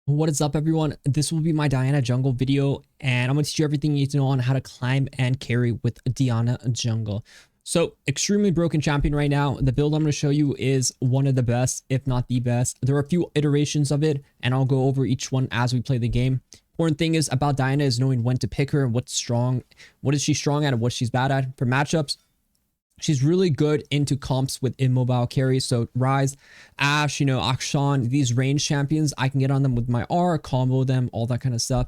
What is up, everyone? This will be my Diana jungle video, and I'm going to teach you everything you need to know on how to climb and carry with Diana jungle. So, extremely broken champion right now. The build I'm going to show you is one of the best, if not the best. There are a few iterations of it, and I'll go over each one as we play the game. Important thing is about Diana is knowing when to pick her, what's strong, what is she strong at, and what she's bad at. For matchups, she's really good into comps with immobile carries. So Ryze, Ashe, Akshan, these range champions, I can get on them with my R, combo them, all that kind of stuff.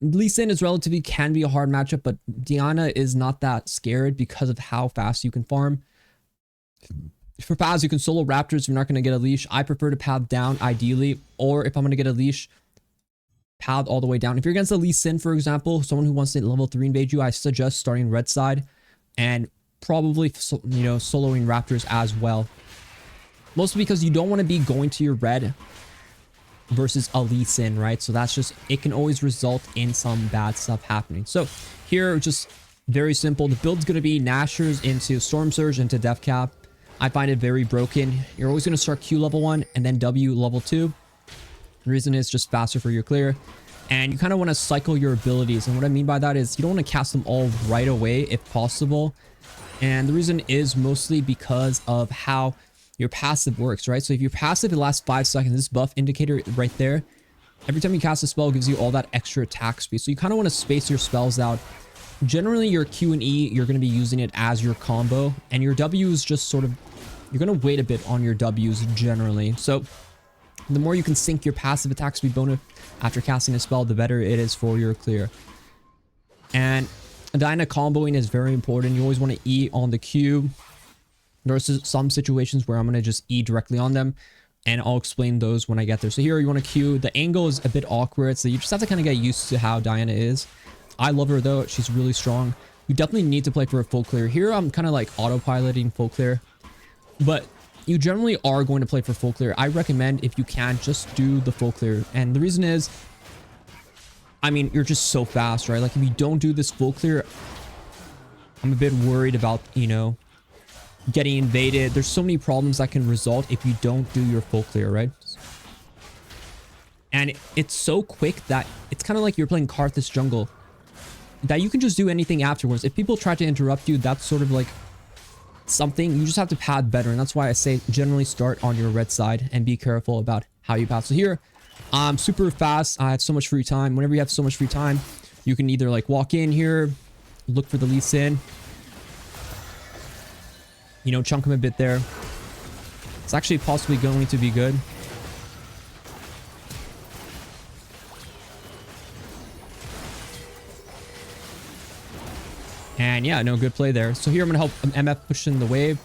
Lee Sin is relatively can be a hard matchup, but Diana is not that scared because of how fast you can farm. For Paz, you can solo Raptors. You're not going to get a leash. I prefer to path down ideally, or if I'm going to get a leash, path all the way down. If you're against a Lee Sin, for example, someone who wants to level 3 invade you, I suggest starting Rek'sai and probably, soloing Raptors as well. Mostly because you don't want to be going to your red versus a Lee Sin, right? So that's just, it can always result in some bad stuff happening. So here, just very simple. The build's going to be Nashers into Storm Surge into Death Cap. I find it very broken. You're always going to start Q level 1 and then W level 2. The reason is just faster for your clear. And you kind of want to cycle your abilities. And what I mean by that is you don't want to cast them all right away if possible. And the reason is mostly because of how your passive works, right? So if your passive it lasts 5 seconds, this buff indicator right there, every time you cast a spell, it gives you all that extra attack speed. So you kind of want to space your spells out. Generally, your Q and E, you're going to be using it as your combo. And your W is just sort of, you're going to wait a bit on your Ws generally. So the more you can sync your passive attack speed bonus after casting a spell, the better it is for your clear. And Diana comboing is very important. You always want to E on the Q. There's some situations where I'm going to just E directly on them, and I'll explain those when I get there. So here you want to Q. The angle is a bit awkward, so you just have to kind of get used to how Diana is. I love her though. She's really strong. You definitely need to play for a full clear. Here I'm kind of like autopiloting full clear, but you generally are going to play for full clear. I recommend, if you can, just do the full clear. And the reason is, I mean, you're just so fast, right? Like if you don't do this full clear, I'm a bit worried about, getting invaded. There's so many problems that can result if you don't do your full clear, right? And it's so quick that it's kind of like you're playing Karthus jungle, that you can just do anything afterwards. If people try to interrupt you, that's sort of like something you just have to pad better. And that's why I say generally start on your red side and be careful about how you path. So here, I'm super fast. I have so much free time. Whenever you have so much free time, you can either like walk in here, look for the Lee Sin, chunk him a bit there. It's actually possibly going to be good. And yeah, no, good play there. So here I'm going to help MF push in the wave.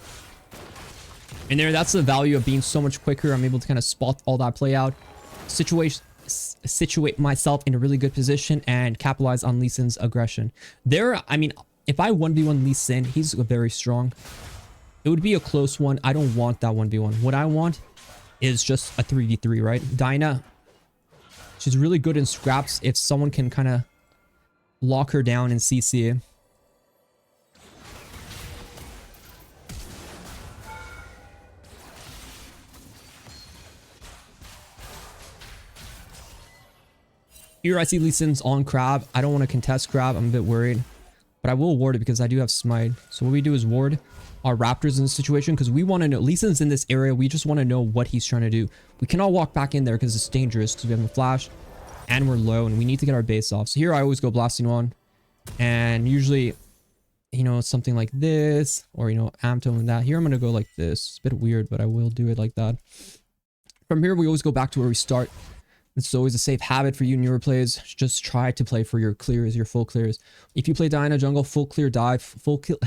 And there, that's the value of being so much quicker. I'm able to kind of spot all that play out, situate myself in a really good position, and capitalize on Lee Sin's aggression. There, I mean, if I 1v1 Lee Sin, he's very strong. It would be a close one. I don't want that 1v1. What I want is just a 3v3, right? Diana, she's really good in scraps if someone can kind of lock her down in CC. Here I see Lee Sin's on crab. I don't want to contest crab. I'm a bit worried. But I will ward it because I do have smite. So what we do is ward our Raptors in this situation because we want to know. Lee Sin's in this area. We just want to know what he's trying to do. We cannot walk back in there because it's dangerous because we have a flash and we're low and we need to get our base off. So here I always go blasting on. And usually, something like this or, Amto and that. Here I'm going to go like this. It's a bit weird, but I will do it like that. From here, we always go back to where we start. It's always a safe habit for you newer players. Just try to play for your clears, your full clears. If you play Diana jungle, full clear dive, full clear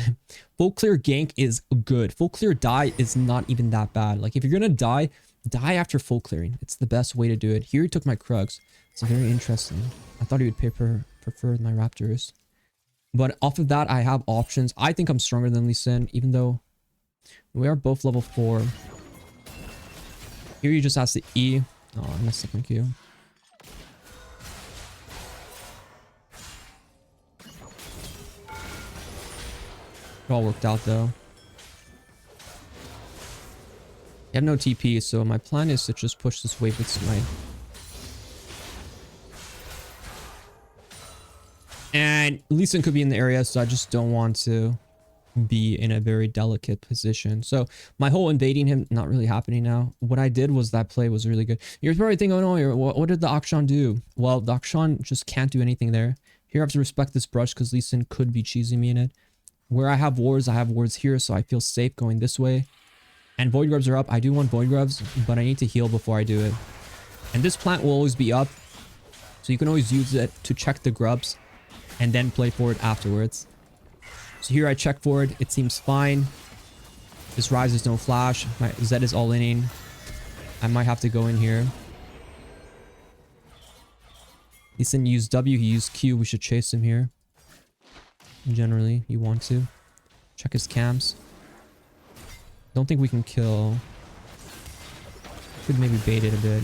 gank is good. Full clear die is not even that bad. Like if you're gonna die after full clearing. It's the best way to do it. Here he took my Krugs. It's very interesting. I thought he would prefer my Raptors. But off of that, I have options. I think I'm stronger than Lee Sin, even though we are both level 4. Here he just has to E. Oh, I messed up my Q. It all worked out though. You have no TP, so my plan is to just push this wave with smite. And Lee Sin could be in the area, so I just don't want to be in a very delicate position. So my whole invading him not really happening now. What I did was that play was really good. You're probably thinking, oh no, what did the Akshan do? Well, the Akshan just can't do anything there. Here I have to respect this brush because Lee Sin could be cheesing me in it. Where I have wards here, so I feel safe going this way. And Void Grubs are up. I do want Void Grubs, but I need to heal before I do it. And this plant will always be up, so you can always use it to check the grubs and then play forward afterwards. So here I check forward. It seems fine. This Rise is no flash. My Zed is all inning. I might have to go in here. He didn't use W. He used Q. We should chase him here. Generally, you want to. Check his camps. Don't think we can kill. Could maybe bait it a bit.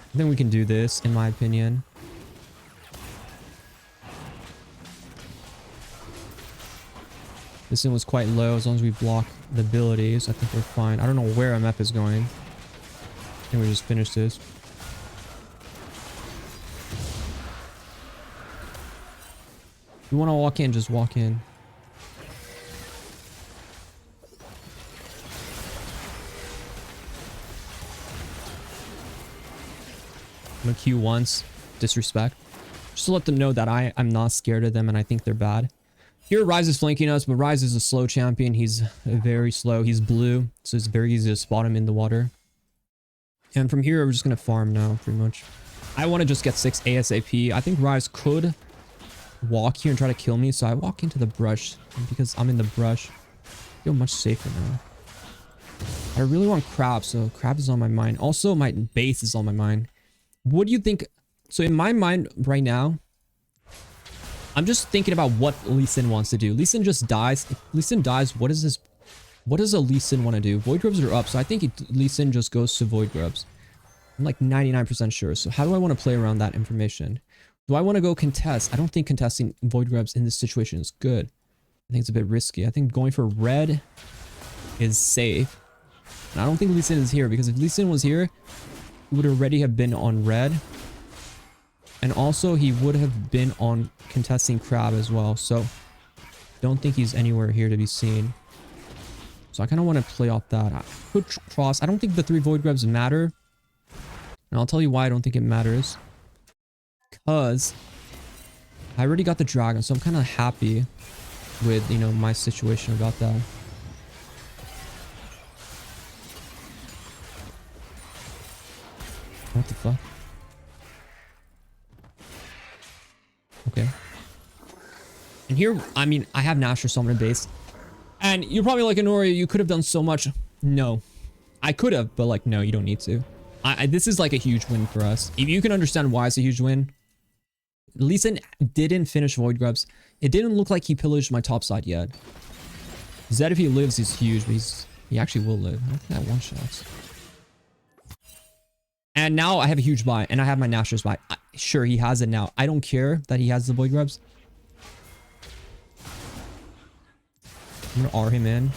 I think we can do this, in my opinion. This one was quite low. As long as we block the abilities, I think we're fine. I don't know where MF is going. I think we just finish this. If you want to walk in, just walk in. I'm gonna Q once. Disrespect. Just to let them know that I'm not scared of them and I think they're bad. Here Rise is flanking us, but Rise is a slow champion. He's very slow. He's blue, so it's very easy to spot him in the water. And from here, we're just gonna farm now, pretty much. I want to just get 6 ASAP. I think Rise could walk here and try to kill me, so I walk into the brush. And because I'm in the brush, I feel much safer now. I really want Crab, so Crab is on my mind. Also, my base is on my mind. What do you think? So in my mind right now, I'm just thinking about what Lee Sin wants to do. Lee Sin just dies. If Lee Sin dies, what is this? What does a Lee Sin want to do? Void Grubs are up, so I think Lee Sin just goes to Void Grubs. I'm like 99% sure. So how do I want to play around that information? Do I want to go contest? I don't think contesting Void Grubs in this situation is good. I think it's a bit risky. I think going for red is safe. And I don't think Lee Sin is here, because if Lee Sin was here, he would already have been on red. And also he would have been on contesting Crab as well. So don't think he's anywhere here to be seen. So I kind of want to play off that. I could cross. I don't think the 3 Void Grubs matter. And I'll tell you why I don't think it matters. Because I already got the dragon, so I'm kind of happy with, you know, my situation about that. What the fuck? Okay. And here, I mean, I have Nashor Summoner base. And you're probably like, Inori, you could have done so much. No. I could have, but like, no, you don't need to. This is like a huge win for us. If you can understand why it's a huge win. Lee Sin didn't finish Void Grubs. It didn't look like he pillaged my top side yet. Zed, if he lives, is huge, but he actually will live. I don't think that one shots. And now I have a huge buy, and I have my Nashor's buy. Sure, he has it now. I don't care that he has the Void Grubs. I'm gonna R him in.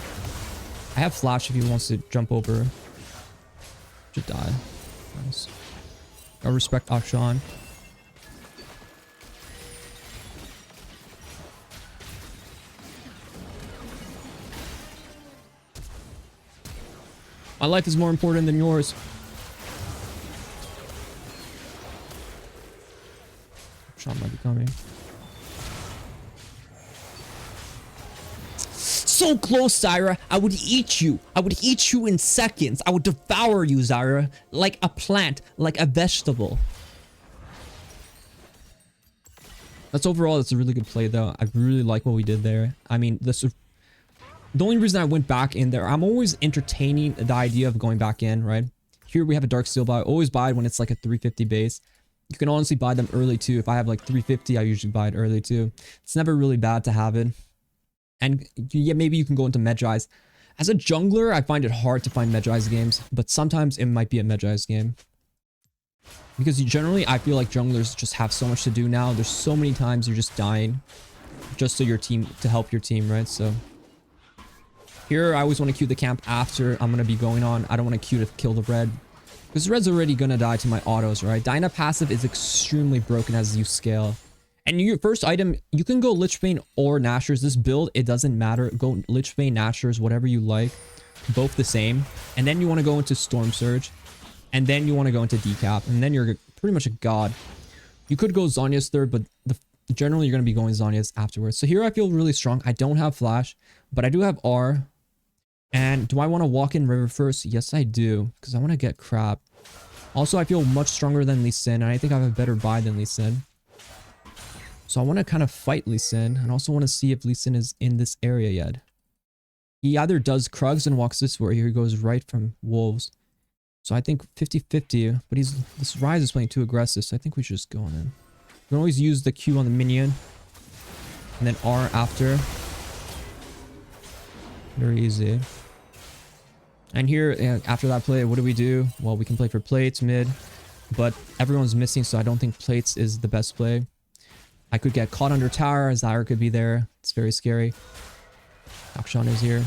I have flash if he wants to jump over. Should die. Nice. I respect Akshan. My life is more important than yours. Akshan might be coming. So close, Zyra. I would eat you. I would eat you in seconds. I would devour you, Zyra. Like a plant. Like a vegetable. That's a really good play, though. I really like what we did there. I mean, the only reason I went back in there, I'm always entertaining the idea of going back in, right? Here we have a Dark Steel buy. Always buy it when it's like a 350 base. You can honestly buy them early, too. If I have like 350, I usually buy it early, too. It's never really bad to have it. And yeah, maybe you can go into Medjai's. As a jungler, I find it hard to find Medjai's games, but sometimes it might be a Medjai's game. Because generally, I feel like junglers just have so much to do now. There's so many times you're just dying just so your team, to help your team, right? So Here, I always want to queue the camp after I'm going to be going on. I don't want to queue to kill the red. Because red's already going to die to my autos, right? Diana passive is extremely broken as you scale. And your first item, you can go Lichbane or Nashers. This build, it doesn't matter. Go Lichbane, Nashers, whatever you like. Both the same. And then you want to go into Storm Surge. And then you want to go into Decap. And then you're pretty much a god. You could go Zhonya's third, but generally you're going to be going Zhonya's afterwards. So here I feel really strong. I don't have Flash, but I do have R. And do I want to walk in River first? Yes, I do. Because I want to get crap. Also, I feel much stronger than Lee Sin. And I think I have a better buy than Lee Sin. So I want to kind of fight Lee Sin. And also want to see if Lee Sin is in this area yet. He either does Krugs and walks this way. Or he goes right from Wolves. So I think 50-50. But this Ryze is playing too aggressive. So I think we should just go on in. You can always use the Q on the minion. And then R after. Very easy. And here, after that play, what do we do? Well, we can play for plates, mid. But everyone's missing, so I don't think plates is the best play. I could get caught under tower. Zyra could be there. It's very scary. Akshan is here.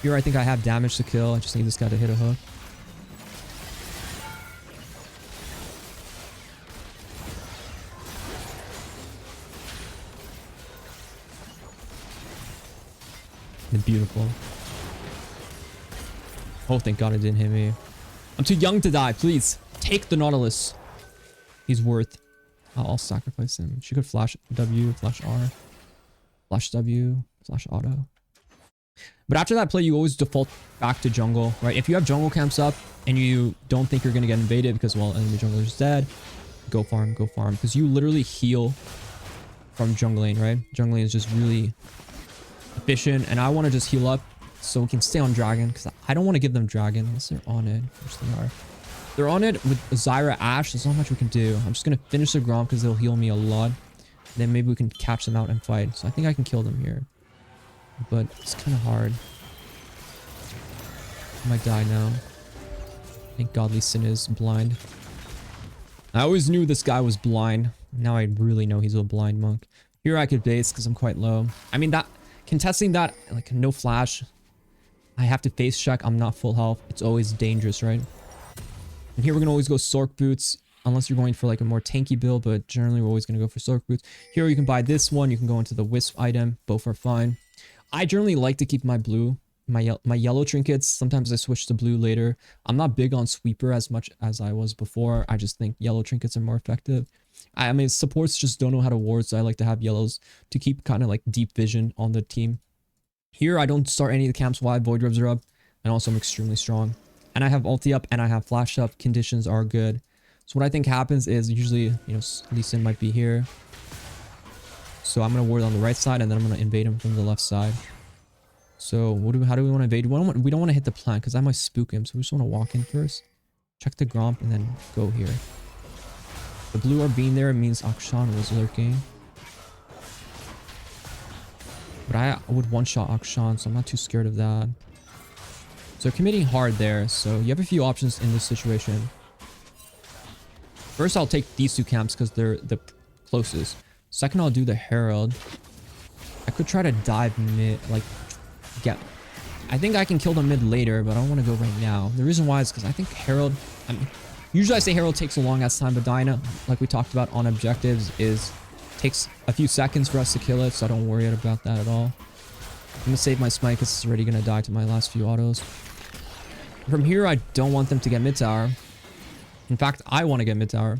Here, I think I have damage to kill. I just need this guy to hit a hook. Beautiful. Oh, thank God it didn't hit me. I'm too young to die. Please, take the Nautilus. He's worth. I'll sacrifice him. She could flash W, flash R, flash W, flash auto. But after that play, you always default back to jungle, right? If you have jungle camps up and you don't think you're going to get invaded because, well, enemy jungler is dead, go farm, go farm. Because you literally heal from jungling, right? Jungling is just really efficient, and I want to just heal up so we can stay on dragon, because I don't want to give them dragon unless they're on it, which they are. They're on it with Zyra Ashe. There's not much we can do. I'm just going to finish the Grom because they'll heal me a lot. Then maybe we can catch them out and fight. So I think I can kill them here. But it's kind of hard. I might die now. Thank God Lee Sin is blind. I always knew this guy was blind. Now I really know he's a blind monk. Here I could base because I'm quite low. I mean, that contesting that, like, no flash. I have to face check. I'm not full health. It's always dangerous, right? And here we're going to always go Sork Boots. Unless you're going for like a more tanky build. But generally we're always going to go for Sork Boots. Here you can buy this one. You can go into the Wisp item. Both are fine. I generally like to keep my blue. My yellow trinkets. Sometimes I switch to blue later. I'm not big on Sweeper as much as I was before. I just think yellow trinkets are more effective. I mean, supports just don't know how to ward, so I like to have yellows to keep kind of like deep vision on the team. Here, I don't start any of the camps while Void Rubs are up, and also I'm extremely strong. And I have ulti up, and I have flash up. Conditions are good. So what I think happens is usually, you know, Lee Sin might be here. So I'm going to ward on the right side, and then I'm going to invade him from the left side. So how do we want to invade? We don't want to hit the plant, because I might spook him, so we just want to walk in first. Check the Gromp, and then go here. The blue orb being there means Akshan was lurking. But I would one-shot Akshan, so I'm not too scared of that. So they're committing hard there, so you have a few options in this situation. First, I'll take these two camps because they're the closest. Second, I'll do the Herald. I could try to dive mid, like, I think I can kill them mid later, but I don't want to go right now. The reason why is because I think Herald, I mean, usually I say Herald takes a long ass time, but Dinah, like we talked about on objectives, takes a few seconds for us to kill it, so I don't worry about that at all. I'm gonna save my smite because it's already gonna die to my last few autos. From here, I don't want them to get mid tower. In fact, I want to get mid tower,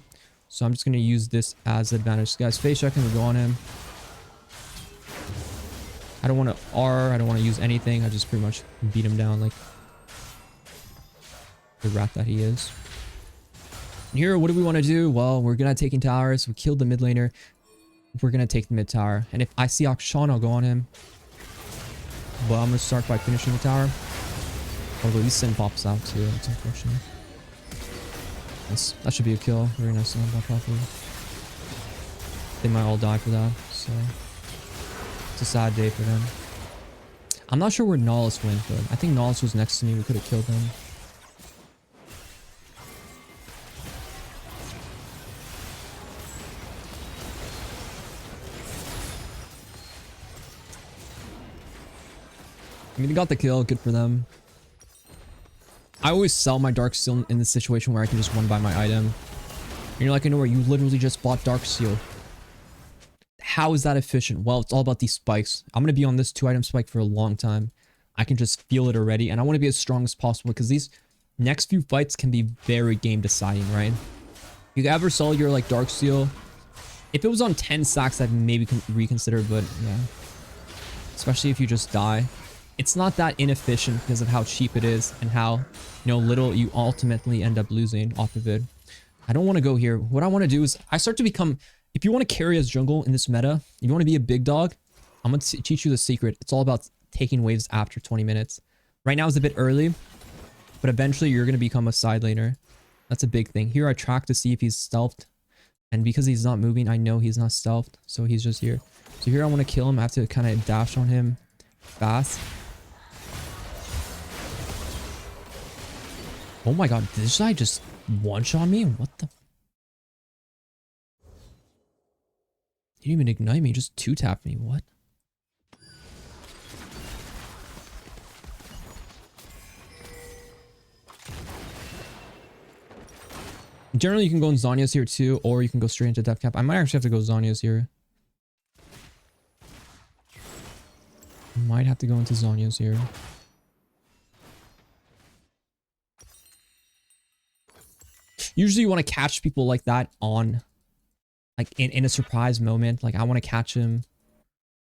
so I'm just gonna use this as advantage. Guys, face checking, we go on him. I don't want to R, I don't want to use anything. I just pretty much beat him down like the rat that he is. And here, what do we want to do? Well, we're gonna taking towers. We killed the mid laner. We're gonna take the mid tower. And if I see Akshan, I'll go on him. But I'm gonna start by finishing the tower. Although Lee Sin pops out too. It's unfortunate. That should be a kill. Very nice on that properly. They might all die for that, so it's a sad day for them. I'm not sure where Nollis went, but I think Nollis was next to me. We could have killed him. mean, they got the kill. Good for them. I always sell my Darksteel in this situation where I can just one buy my item. And you're like, I know where you literally just bought Darksteel. How is that efficient? Well, it's all about these spikes. I'm going to be on this 2-item spike for a long time. I can just feel it already. And I want to be as strong as possible because these next few fights can be very game deciding, right? You ever sell your like Darksteel? If it was on 10 stacks, I'd maybe reconsider, but yeah. Especially if you just die. It's not that inefficient because of how cheap it is and how, you know, little you ultimately end up losing off of it. I don't want to go here. What I want to do is I start to become, if you want to carry as jungle in this meta, if you want to be a big dog, I'm going to teach you the secret. It's all about taking waves after 20 minutes. Right now is a bit early, but eventually you're going to become a side laner. That's a big thing. Here I track to see if he's stealthed. And because he's not moving, I know he's not stealthed. So he's just here. So here I want to kill him. I have to kind of dash on him fast. Oh my god, did this guy just one-shot me? What the? He didn't even ignite me, he just 2-tapped me. What? Generally, you can go in Zhonya's here too, or you can go straight into Depth Cap. I might actually have to go Zhonya's here. Might have to go into Zhonya's here. Usually you want to catch people like that on, like in a surprise moment. Like I want to catch him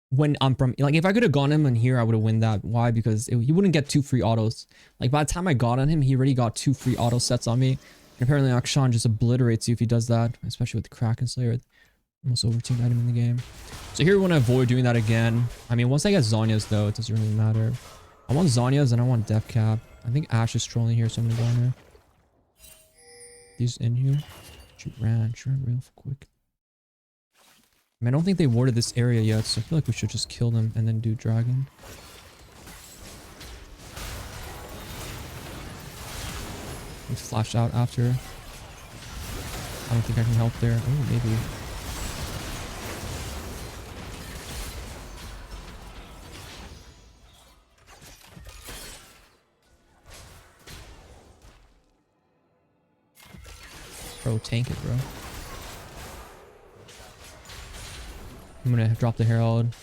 when I'm from, like if I could have gone him in here, I would have won that. Why? Because he wouldn't get 2 free autos. Like by the time I got on him, he already got 2 free auto sets on me. And apparently Akshan just obliterates you if he does that, especially with the Kraken Slayer. Almost overtuned item in the game. So here we want to avoid doing that again. I mean, once I get Zhonya's though, it doesn't really matter. I want Zhonya's and I want Depth Cap. I think Ashe is trolling here, so I'm gonna go in here. He's in here. She ran real quick. I mean, I don't think they warded this area yet, so I feel like we should just kill them and then do dragon. We flash out after. I don't think I can help there. Oh, maybe. Bro, tank it, bro. I'm gonna drop the Herald.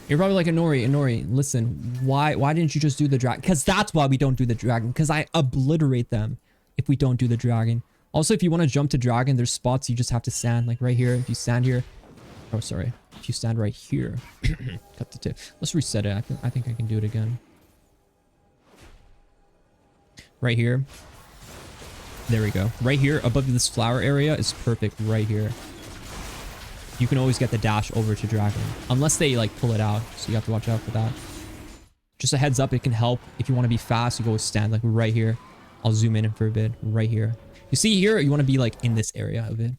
You're probably like, Inori, listen, why didn't you just do the dragon? Because that's why we don't do the dragon. Because I obliterate them if we don't do the dragon. Also, if you want to jump to dragon, there's spots you just have to stand. Like right here, if you stand here. Oh, sorry. If you stand right here. Cut the tip. Let's reset it. I think I can do it again. Right here. There we go. Right here above this flower area is perfect right here. You can always get the dash over to dragon. Unless they like pull it out. So you have to watch out for that. Just a heads up, it can help. If you want to be fast, you go stand like right here. I'll zoom in for a bit. Right here. You see here, you want to be like in this area of it.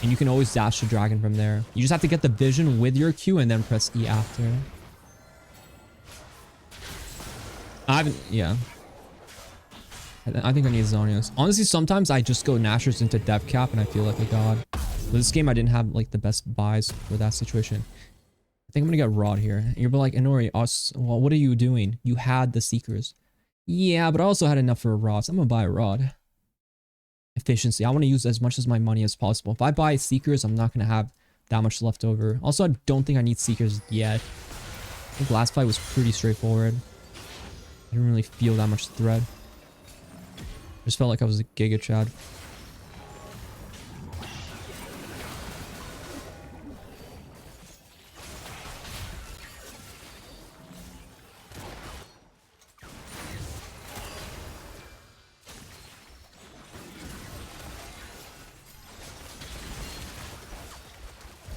And you can always dash to dragon from there. You just have to get the vision with your Q and then press E after. Yeah. I think I need Zhonya's. Honestly, sometimes I just go Nashers into Depth Cap and I feel like a god. But this game, I didn't have like the best buys for that situation. I think I'm gonna get Rod here. And you're like, Inori, well, what are you doing? You had the Seekers. Yeah, but I also had enough for a Rod, so I'm gonna buy a Rod. Efficiency. I want to use as much of my money as possible. If I buy Seekers, I'm not gonna have that much left over. Also, I don't think I need Seekers yet. I think last fight was pretty straightforward. I didn't really feel that much threat. Just felt like I was a Giga Chad.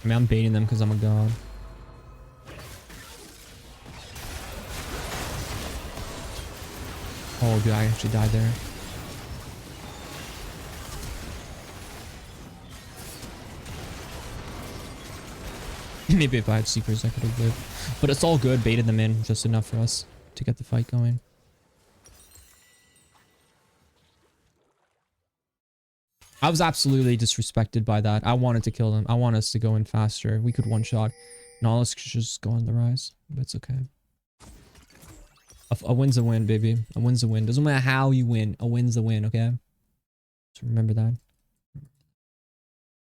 I mean, I'm baiting them because I'm a god. Oh, dude, I actually died there. Maybe if I had Seekers, I could have lived. But it's all good. Baited them in just enough for us to get the fight going. I was absolutely disrespected by that. I wanted to kill them. I want us to go in faster. We could one shot. No, let's just go on the rise. But it's okay. A win's a win, baby. A win's a win. Doesn't matter how you win. A win's a win, okay? So remember that.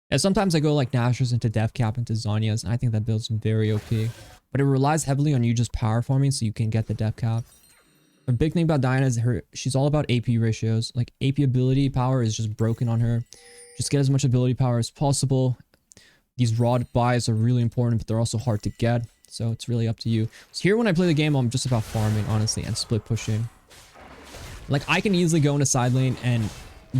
And sometimes I go like Nashers into Death Cap into Zhonya's, and I think that build's very OP. But it relies heavily on you just power farming so you can get the Death Cap. A big thing about Diana is she's all about AP ratios. Like AP ability power is just broken on her. Just get as much ability power as possible. These rod buys are really important, but they're also hard to get. So it's really up to you. So here when I play the game, I'm just about farming, honestly, and split pushing. Like I can easily go into side lane and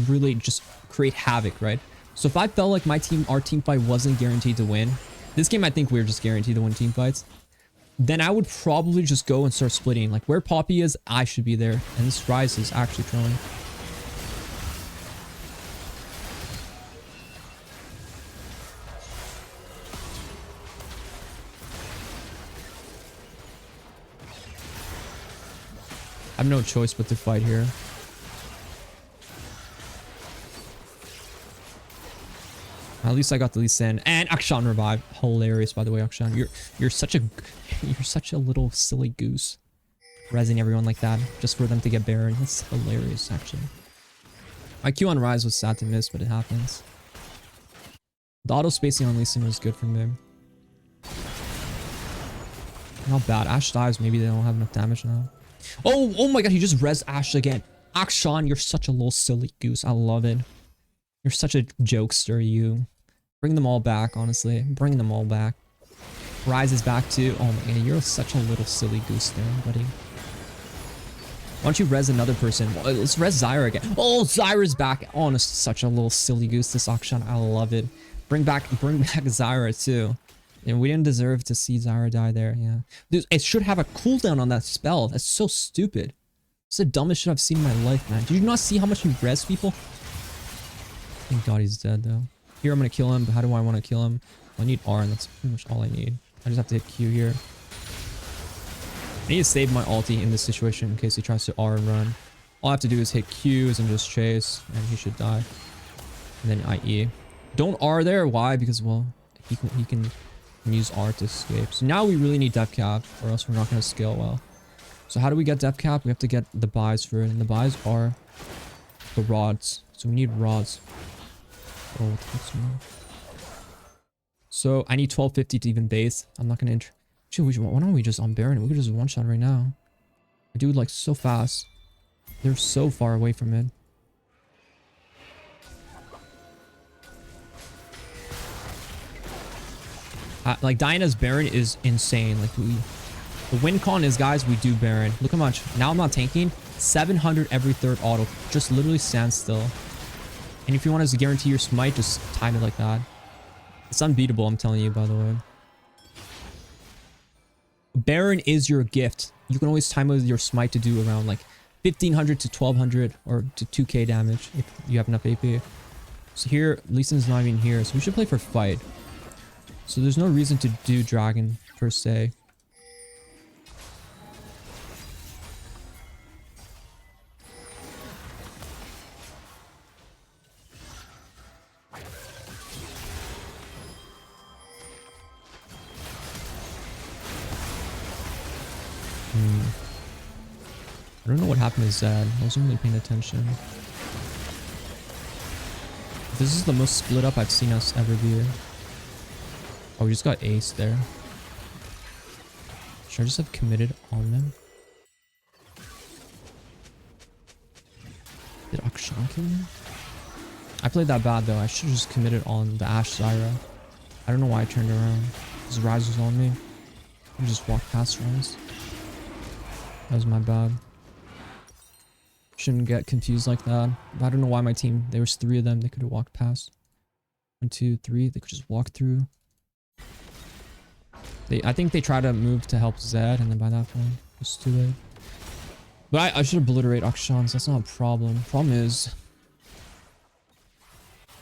really just create havoc, right? So if I felt like our team fight wasn't guaranteed to win, this game I think we're just guaranteed to win team fights, then I would probably just go and start splitting. Like where Poppy is, I should be there. And this Ryze is actually trolling. I have no choice but to fight here. At least I got the Lee Sin and Akshan revived. Hilarious, by the way, Akshan. You're such a little silly goose, rezzing everyone like that just for them to get Baron. That's hilarious, actually. My Q on Ryze was sad to miss, but it happens. The auto spacing on Lee Sin was good from him. Not bad. Ashe dies. Maybe they don't have enough damage now. Oh my god! He just res Ashe again. Akshan, you're such a little silly goose. I love it. You're such a jokester, you. Bring them all back, honestly. Bring them all back. Ryze is back too. Oh my god, you're such a little silly goose there, buddy. Why don't you res another person? Let's res Zyra again. Oh, Zyra's back. Oh, it's such a little silly goose, this Akshan. I love it. Bring back Zyra too. And we didn't deserve to see Zyra die there, yeah. Dude, it should have a cooldown on that spell. That's so stupid. It's the dumbest shit I've seen in my life, man. Did you not see how much he res people? Thank god he's dead, though. Here, I'm gonna kill him, but how do I want to kill him? I need R, and that's pretty much all I need. I just have to hit Q here. I need to save my ulti in this situation in case he tries to R and run. All I have to do is hit Qs and just chase, and he should die. And then IE. Don't R there. Why? Because, well, he can use R to escape. So now we really need Death Cap, or else we're not going to scale well. So how do we get Death Cap? We have to get the buys for it, and the buys are the rods. So we need rods. Oh, what the fuck's going on? So I need 1250 to even base. I'm not going to Actually, why don't we just on Baron? We could just one shot right now. I do it like so fast. They're so far away from it. Like Diana's Baron is insane. Like the win con is, guys, we do Baron. Look how much. Now I'm not tanking. 700 every third auto. Just literally stand still. And if you want to guarantee your smite, just time it like that. It's unbeatable, I'm telling you, by the way. Baron is your gift. You can always time it with your smite to do around like 1500 to 1200 or to 2k damage if you have enough AP. So here, Lee Sin's not even here, so we should play for fight. So there's no reason to do dragon per se. I don't know what happened to Zed. I wasn't really paying attention. This is the most split up I've seen us ever be. Oh, we just got ace there. Should I just have committed on them? Did Akshan kill me? I played that bad though. I should have just committed on the Ashe Zyra. I don't know why I turned around. Because Ryze was on me. I just walked past Ryze. That was my bad. Shouldn't get confused like that. But I don't know why my team, there was 3 of them. They could have walked past. 1, 2, 3. They could just walk through. I think they tried to move to help Zed, and then by that point, it's too late. But I should obliterate Akshan, so that's not a problem. Problem is,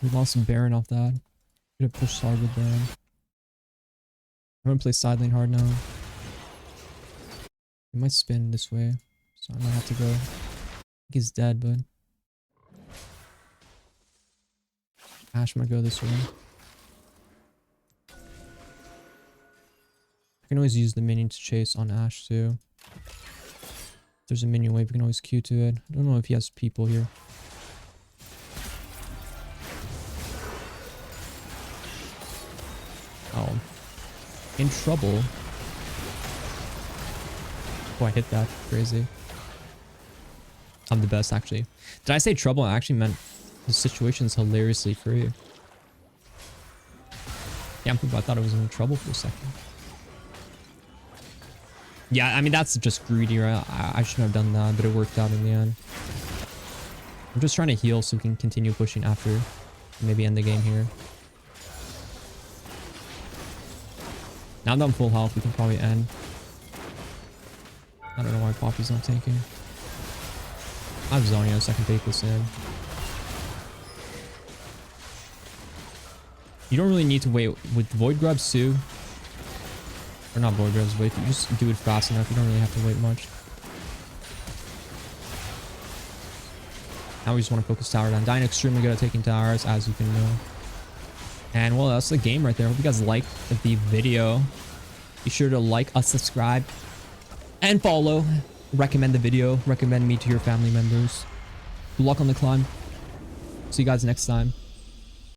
we lost some Baron off that. Could have pushed hard with Baron. I'm gonna play side lane hard now. It might spin this way, so I might have to go. I think he's dead, but Ash might go this way. I can always use the minion to chase on Ash too. If there's a minion wave, we can always Q to it. I don't know if he has people here. Oh. In trouble. Oh, I hit that. Crazy. I'm the best, actually. Did I say trouble? I actually meant the situation's hilariously free. Yeah, I thought I was in trouble for a second. Yeah, I mean, that's just greedy, right? I shouldn't have done that, but it worked out in the end. I'm just trying to heal so we can continue pushing after. Maybe end the game here. Now that I'm full health, we can probably end. I don't know why Poppy's not tanking. I have Zonia, so I can take this in. You don't really need to wait with Void Grubs too. Or not Void Grubs, but if you just do it fast enough, you don't really have to wait much. Now we just want to focus tower down. Dying extremely good at taking towers, as you can know. And well, that's the game right there. Hope you guys liked the video. Be sure to like, subscribe, and follow. Recommend the video. Recommend me to your family members. Good luck on the climb. See you guys next time.